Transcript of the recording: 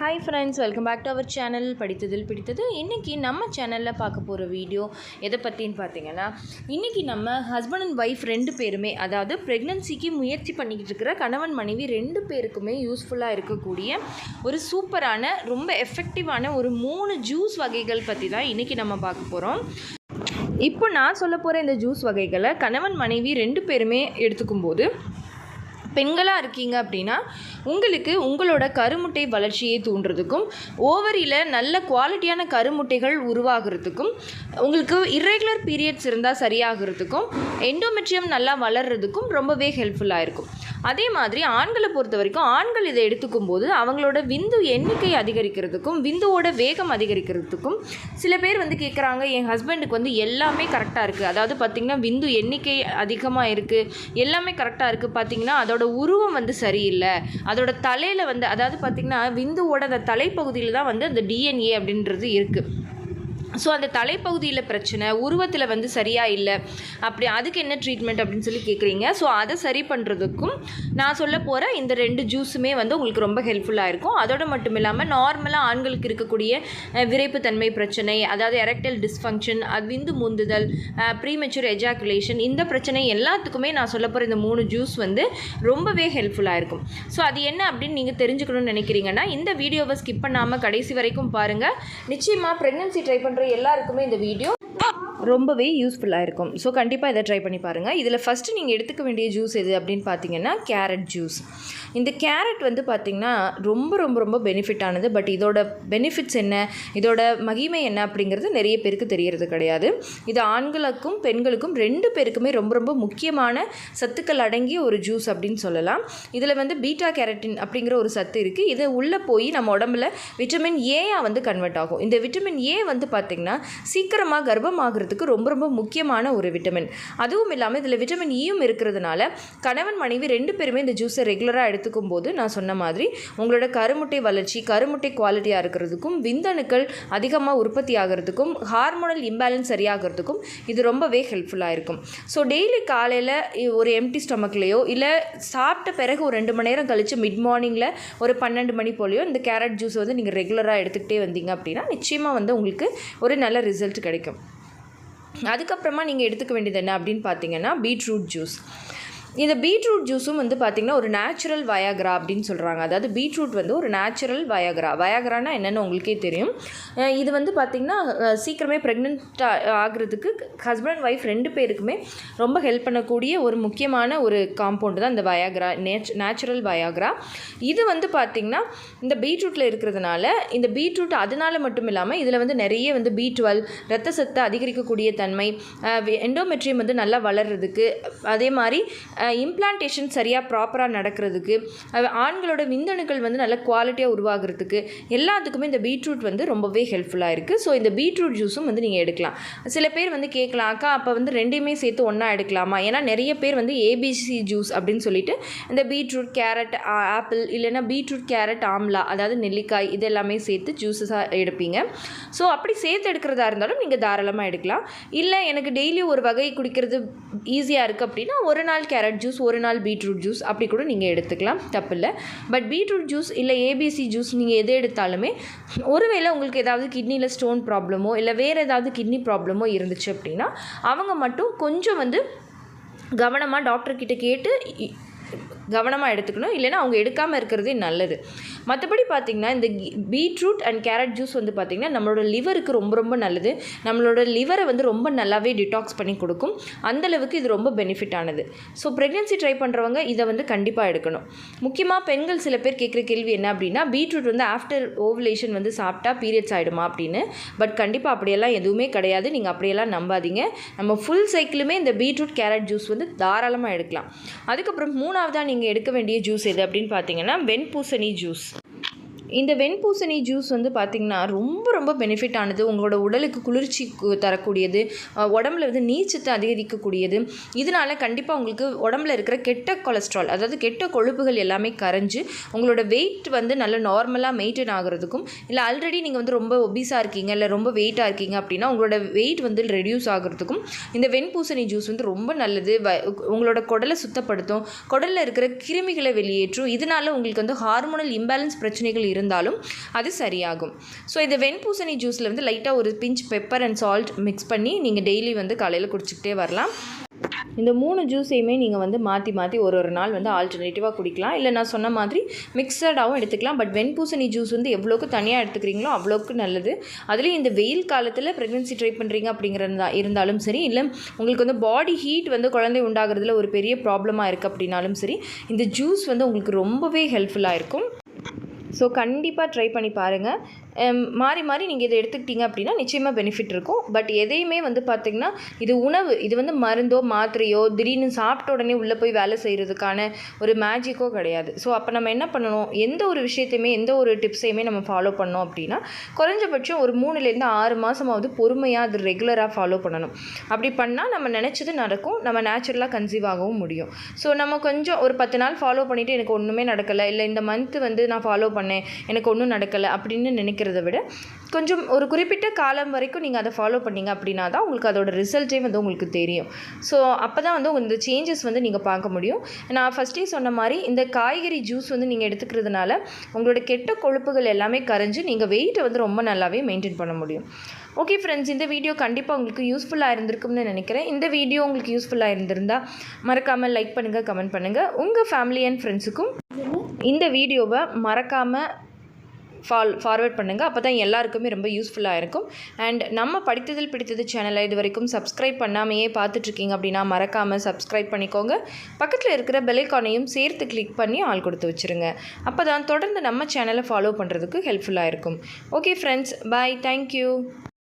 Hi friends, welcome back to our channel படித்ததில் பிடித்தது. இன்றைக்கி நம்ம சேனலில் பார்க்க போகிற வீடியோ எதை பற்றின்னு பார்த்தீங்கன்னா, இன்றைக்கி நம்ம ஹஸ்பண்ட் அண்ட் ஒய்ஃப் ரெண்டு பேருமே, அதாவது ப்ரெக்னன்சிக்கு முயற்சி பண்ணிக்கிட்டு இருக்கிற கணவன் மனைவி ரெண்டு பேருக்குமே யூஸ்ஃபுல்லாக இருக்கக்கூடிய ஒரு சூப்பரான ரொம்ப எஃபெக்டிவான ஒரு 3 ஜூஸ் வகைகள் பற்றி தான் இன்றைக்கி நம்ம பார்க்க போகிறோம். இப்போ நான் சொல்ல போகிற இந்த ஜூஸ் வகைகளை கணவன் மனைவி ரெண்டு பேருமே எடுத்துக்கும்போது, பெண்களாக இருக்கீங்க அப்படின்னா உங்களுக்கு உங்களோட கருமுட்டை வளர்ச்சியை தூண்டுறதுக்கும், ஓவரியில் நல்ல குவாலிட்டியான கருமுட்டைகள் உருவாகிறதுக்கும், உங்களுக்கு இர்ரெகுலர் பீரியட்ஸ் இருந்தால் சரியாகிறதுக்கும், எண்டோமெட்ரியம் நல்லா வளர்கிறதுக்கும் ரொம்பவே ஹெல்ப்ஃபுல்லாக இருக்கும். அதே மாதிரி ஆண்களை பொறுத்த வரைக்கும் ஆண்கள் இதை எடுத்துக்கும் போது அவங்களோட விந்து எண்ணிக்கை அதிகரிக்கிறதுக்கும், விந்துவோட வேகம் அதிகரிக்கிறதுக்கும். சில பேர் கேட்குறாங்க, என் ஹஸ்பண்டுக்கு எல்லாமே கரெக்டாக இருக்குது, அதாவது பார்த்திங்கன்னா விந்து எண்ணிக்கை அதிகமாக இருக்குது, எல்லாமே கரெக்டாக இருக்குது, பார்த்திங்கன்னா அதோட உருவம் சரியில்லை, அதோட தலையில் அதாவது பார்த்திங்கன்னா விந்துவோட அந்த தலைப்பகுதியில் தான் அந்த டிஎன்ஏ அப்படின்றது இருக்குது. ஸோ அந்த தலைப்பகுதியில் பிரச்சனை, உருவத்தில் சரியாக இல்லை, அப்படி அதுக்கு என்ன ட்ரீட்மெண்ட் அப்படின்னு சொல்லி கேட்குறீங்க. ஸோ அதை சரி பண்ணுறதுக்கும் நான் சொல்ல போகிற இந்த 2 ஜூஸுமே உங்களுக்கு ரொம்ப ஹெல்ப்ஃபுல்லாக இருக்கும். அதோடு மட்டும் இல்லாமல் நார்மலாக ஆண்களுக்கு இருக்கக்கூடிய விரைப்புத்தன்மை பிரச்சனை, அதாவது எரெக்டைல் டிஸ்ஃபங்க்ஷன், அது விந்து முந்துதல், ப்ரீமெச்சூர் எஜாக்குலேஷன், இந்த பிரச்சனை எல்லாத்துக்குமே நான் சொல்ல போகிற இந்த 3 ஜூஸ் ரொம்பவே ஹெல்ப்ஃபுல்லாக இருக்கும். ஸோ அது என்ன அப்படின்னு நீங்கள் தெரிஞ்சுக்கணும்னு நினைக்கிறீங்கன்னா இந்த வீடியோவை ஸ்கிப் பண்ணாமல் கடைசி வரைக்கும் பாருங்கள். நிச்சயமாக ப்ரெக்னன்சி ட்ரை பண்ணுற எல்லாருக்குமே இந்த வீடியோ ரொம்பவே யூஸ்ஃபுல்லாக இருக்கும். ஸோ கண்டிப்பாக இதை ட்ரை பண்ணி பாருங்கள். இதில் ஃபஸ்ட்டு நீங்கள் எடுத்துக்க வேண்டிய ஜூஸ் எது அப்படின்னு பார்த்தீங்கன்னா கேரட் ஜூஸ். இந்த கேரட் பார்த்திங்கன்னா ரொம்ப ரொம்ப ரொம்ப பெனிஃபிட்டானது. பட் இதோட பெனிஃபிட்ஸ் என்ன, இதோட மகிமை என்ன அப்படிங்கிறது நிறைய பேருக்கு தெரியறது கிடையாது. இது ஆண்களுக்கும் பெண்களுக்கும் 2 பேருக்குமே ரொம்ப ரொம்ப முக்கியமான சத்துக்கள் அடங்கிய ஒரு ஜூஸ் அப்படின்னு சொல்லலாம். இதில் பீட்டா கேரட்டின் அப்படிங்கிற ஒரு சத்து இருக்குது. இது உள்ளே போய் நம்ம உடம்புல விட்டமின் ஏயாக கன்வெர்ட் ஆகும். இந்த விட்டமின் ஏ பார்த்திங்கன்னா சீக்கிரமாக கர்ப்பமாகிறதுக்கு ரொம்ப ரொம்ப முக்கியமான ஒரு விட்டமின். அதுவும் இல்லாமல் இதில் விட்டமின் ஈயும் இருக்கிறதுனால கணவன் மனைவி 2 பேருமே இந்த ஜூஸை ரெகுலராக எடுத்துக்கும் போது நான் சொன்ன மாதிரி உங்களோட கருமுட்டை வளர்ச்சி, கருமுட்டை குவாலிட்டியாக இருக்கிறதுக்கும், விந்தணுக்கள் அதிகமாக உற்பத்தி ஆகிறதுக்கும், ஹார்மோனல் இம்பேலன்ஸ் சரியாகிறதுக்கும் இது ரொம்பவே ஹெல்ப்ஃபுல்லாக இருக்கும். ஸோ டெய்லி காலையில் ஒரு எம்டி ஸ்டொமக்லேயோ இல்லை சாப்பிட்ட பிறகு ஒரு 2 மணி நேரம் கழித்து மிட் மார்னிங்கில் ஒரு 12 மணி போலையோ இந்த கேரட் ஜூஸ் நீங்கள் ரெகுலராக எடுத்துக்கிட்டே வந்தீங்க அப்படின்னா நிச்சயமாக உங்களுக்கு ஒரு நல்ல ரிசல்ட் கிடைக்கும். அதுக்கப்புறமா நீங்கள் எடுத்துக்க வேண்டியது என்ன அப்படின்னு பார்த்தீங்கன்னா பீட்ரூட் ஜூஸ். இந்த பீட்ரூட் ஜூஸும் பார்த்திங்கன்னா ஒரு நேச்சுரல் வயாகரா அப்படின்னு சொல்கிறாங்க. அதாவது பீட்ரூட் ஒரு நேச்சுரல் வயாகரானா என்னென்னு உங்களுக்கே தெரியும். இது பார்த்திங்கன்னா சீக்கிரமே ப்ரெக்னென்ட் ஆகிறதுக்கு ஹஸ்பண்ட் அண்ட் ஒய்ஃப் 2 பேருக்குமே ரொம்ப ஹெல்ப் பண்ணக்கூடிய ஒரு முக்கியமான ஒரு காம்பவுண்டு தான் இந்த வயாகரா, நேச்சுரல் வயாகரா. இது பார்த்திங்கன்னா இந்த பீட்ரூட்டில் இருக்கிறதுனால, இந்த பீட்ரூட் அதனால மட்டும் இல்லாமல் இதில் நிறைய B12 இரத்த சத்தை அதிகரிக்கக்கூடிய தன்மை, எண்டோமெட்ரியம் நல்லா வளர்கிறதுக்கு, அதே மாதிரி இம்ப்ளான்டேஷன் சரியாக ப்ராப்பராக நடக்கிறதுக்கு, ஆண்களோட விந்தணுக்கள் நல்ல குவாலிட்டியாக உருவாகிறதுக்கு எல்லாத்துக்குமே இந்த பீட்ரூட் ரொம்பவே ஹெல்ப்ஃபுல்லாக இருக்குது. ஸோ இந்த பீட்ரூட் ஜூஸும் நீங்கள் எடுக்கலாம். சில பேர் கேட்கலாம், அக்கா அப்போ 2மே சேர்த்து ஒன்றா எடுக்கலாமா? ஏன்னா நிறைய பேர் ஏபிசி ஜூஸ் அப்படின்னு சொல்லிட்டு இந்த பீட்ரூட், கேரட், ஆப்பிள், இல்லைன்னா பீட்ரூட், கேரட், ஆம்லா, அதாவது நெல்லிக்காய், இது எல்லாமே சேர்த்து ஜூஸஸாக எடுப்பீங்க. ஸோ அப்படி சேர்த்து எடுக்கிறதா இருந்தாலும் நீங்கள் தாராளமாக எடுக்கலாம். இல்லை எனக்கு டெய்லி ஒரு வகை குடிக்கிறது ஈஸியாக இருக்குது அப்படின்னா ஒரு நாள் கேரட் ஜூஸ், ஒரு நாள் பீட்ரூட் ஜூஸ் அப்படி கூட நீங்கள் எடுத்துக்கலாம், தப்பில்லை. பட் பீட்ரூட் ஜூஸ் இல்லை ஏபிசி ஜூஸ் நீங்கள் எது எடுத்தாலுமே ஒருவேளை உங்களுக்கு ஏதாவது கிட்னியில் ஸ்டோன் ப்ராப்ளமோ இல்லை வேறு ஏதாவது கிட்னி ப்ராப்ளமோ இருந்துச்சு அப்படின்னா அவங்க மட்டும் கொஞ்சம் கவனமாக டாக்டர்கிட்ட கேட்டு கவனமாக எடுத்துக்கணும். இல்லைனா அவங்க எடுக்காமல் இருக்கிறதே நல்லது. மற்றபடி பார்த்திங்கன்னா இந்த பீட்ரூட் அண்ட் கேரட் ஜூஸ் பார்த்திங்கன்னா நம்மளோட லிவருக்கு ரொம்ப ரொம்ப நல்லது. நம்மளோட லிவரை ரொம்ப நல்லாவே டிடாக்ஸ் பண்ணி கொடுக்கும். அந்தளவுக்கு இது ரொம்ப பெனிஃபிட் ஆனது. ஸோ ப்ரெக்னென்சி ட்ரை பண்ணுறவங்க இதை கண்டிப்பாக எடுக்கணும். முக்கியமாக பெண்கள் சில பேர் கேட்குற கேள்வி என்ன அப்படின்னா, பீட்ரூட் ஆஃப்டர் ஓவலேஷன் சாப்பிட்டா பீரியட்ஸ் ஆகிடுமா அப்படின்னு. பட் கண்டிப்பாக அப்படியெல்லாம் எதுவுமே கிடையாது. நீங்கள் அப்படியெல்லாம் நம்பாதீங்க. நம்ம ஃபுல் சைக்கிளுமே இந்த பீட்ரூட், கேரட் ஜூஸ் தாராளமாக எடுக்கலாம். அதுக்கப்புறம் 3ஆவதாக நீங்கள் எடுக்க வேண்டிய ஜூஸ் எது அப்படின்னு பார்த்தீங்கன்னா வெண்பூசணி ஜூஸ். இந்த வெண்பூசணி ஜூஸ் பார்த்திங்கன்னா ரொம்ப ரொம்ப பெனிஃபிட் ஆனது. உங்களோட உடலுக்கு குளிர்ச்சி தரக்கூடியது, உடம்புல நீர்ச்சத்தை அதிகரிக்கக்கூடியது. இதனால் கண்டிப்பாக உங்களுக்கு உடம்புல இருக்கிற கெட்ட கொலஸ்ட்ரால், அதாவது கெட்ட கொழுப்புகள் எல்லாமே கரைஞ்சு உங்களோட வெயிட் நல்ல நார்மலாக மெயின்டைன் ஆகிறதுக்கும், இல்லை ஆல்ரெடி நீங்கள் ரொம்ப ஒபீஸாக இருக்கீங்க இல்லை ரொம்ப வெயிட்டாக இருக்கீங்க அப்படின்னா உங்களோட வெயிட் ரெடியூஸ் ஆகிறதுக்கும் இந்த வெண்பூசணி ஜூஸ் ரொம்ப நல்லது. உங்களோட குடலை சுத்தப்படுத்தும், குடலில் இருக்கிற கிருமிகளை வெளியேற்றும். இதனால் உங்களுக்கு ஹார்மோனல் இம்பேலன்ஸ் பிரச்சனைகள் இருந்தாலும் அது சரியாகும். ஸோ இந்த வெண்பூசணி ஜூஸில் வந்து லைட்டாக ஒரு pinch pepper and salt mix பண்ணி நீங்கள் டெய்லி வந்து காலையில் குடிச்சிக்கிட்டே வரலாம். இந்த 3 ஜூஸையுமே நீங்கள் வந்து மாற்றி மாற்றி ஒரு நாள் வந்து ஆல்டர்னேட்டிவாக குடிக்கலாம். இல்லை நான் சொன்ன மாதிரி மிக்சடாகவும் எடுத்துக்கலாம். பட் வெண்பூசணி ஜூஸ் வந்து எவ்வளோக்கு தனியாக எடுத்துக்கிறீங்களோ அவ்வளோக்கு நல்லது. அதுலேயும் இந்த வெயில் காலத்தில் ப்ரெக்னென்சி ட்ரை பண்ணுறீங்க அப்படிங்கிறதா இருந்தாலும் சரி, இல்லை உங்களுக்கு வந்து பாடி ஹீட் வந்து குழந்தை உண்டாகிறதுல ஒரு பெரிய ப்ராப்ளமாக இருக்குது அப்படின்னாலும் சரி, இந்த ஜூஸ் வந்து உங்களுக்கு ரொம்பவே ஹெல்ப்ஃபுல்லாக இருக்கும். ஸோ கண்டிப்பாக ட்ரை பண்ணி பாருங்கள். மாறி மாறி நீங்கள் இதை எடுத்துக்கிட்டீங்க அப்படின்னா நிச்சயமாக பெனிஃபிட் இருக்கும். பட் எதையுமே வந்து பார்த்திங்கன்னா இது உணவு, இது வந்து மருந்தோ மாத்திரையோ திடீர்னு சாப்பிட்ட உடனே உள்ளே போய் வேலை செய்கிறதுக்கான ஒரு மேஜிக்கோ கிடையாது. ஸோ அப்போ நம்ம என்ன பண்ணணும், எந்த ஒரு விஷயத்தையுமே எந்த ஒரு டிப்ஸையுமே நம்ம ஃபாலோ பண்ணோம் அப்படின்னா குறைஞ்சபட்சம் ஒரு 3லேருந்து 6 மாதமாவது பொறுமையாக அது ரெகுலராக ஃபாலோ பண்ணணும். அப்படி பண்ணால் நம்ம நினச்சது நடக்கும், நம்ம நேச்சுரலாக கன்சீவ் ஆகவும் முடியும். ஸோ நம்ம கொஞ்சம் ஒரு 10 நாள் ஃபாலோ பண்ணிவிட்டு எனக்கு ஒன்றுமே நடக்கலை, இல்லை இந்த மந்த்து வந்து நான் ஃபாலோ பண்ணேன் எனக்கு ஒன்றும் நடக்கலை அப்படின்னு நினைக்கிறத விட கொஞ்சம் ஒரு குறிப்பிட்ட காலம் வரைக்கும் நீங்கள் அதை ஃபாலோ பண்ணிங்க அப்படின்னா தான் உங்களுக்கு அதோட ரிசல்ட்டே வந்து உங்களுக்கு தெரியும். ஸோ அப்போ தான் வந்து இந்த சேஞ்சஸ் வந்து நீங்கள் பார்க்க முடியும். நான் ஃபஸ்ட்டே சொன்ன மாதிரி இந்த காய்கறி ஜூஸ் வந்து நீங்கள் எடுத்துக்கிறதுனால உங்களோட கெட்ட கொழுப்புகள் எல்லாமே கரைஞ்சு நீங்கள் வெயிட்டை வந்து ரொம்ப நல்லாவே மெயின்டைன் பண்ண முடியும். ஓகே ஃப்ரெண்ட்ஸ், இந்த வீடியோ கண்டிப்பாக உங்களுக்கு யூஸ்ஃபுல்லாக இருந்திருக்கும்னு நினைக்கிறேன். இந்த வீடியோ உங்களுக்கு யூஸ்ஃபுல்லாக இருந்திருந்தால் மறக்காமல் லைக் பண்ணுங்கள், கமெண்ட் பண்ணுங்கள். உங்கள் ஃபேமிலி அண்ட் ஃப்ரெண்ட்ஸுக்கும் இந்த வீடியோவை மறக்காமல் ஃபார்வர்ட் பண்ணுங்கள். அப்போ தான் எல்லாருக்குமே ரொம்ப யூஸ்ஃபுல்லாக இருக்கும். அண்ட் நம்ம படித்ததில் பிடித்தது சேனலை இது வரைக்கும் சப்ஸ்கிரைப் பண்ணாமையே பார்த்துட்ருக்கீங்க அப்படின்னா மறக்காமல் சப்ஸ்கிரைப் பண்ணிக்கோங்க. பக்கத்தில் இருக்கிற பெல் ஐகானையும் சேர்த்து கிளிக் பண்ணி ஆல் கொடுத்து வச்சுருங்க. அப்போ தான் தொடர்ந்து நம்ம சேனலை ஃபாலோ பண்ணுறதுக்கு ஹெல்ப்ஃபுல்லாக இருக்கும். ஓகே ஃப்ரெண்ட்ஸ், பாய், தேங்க்யூ.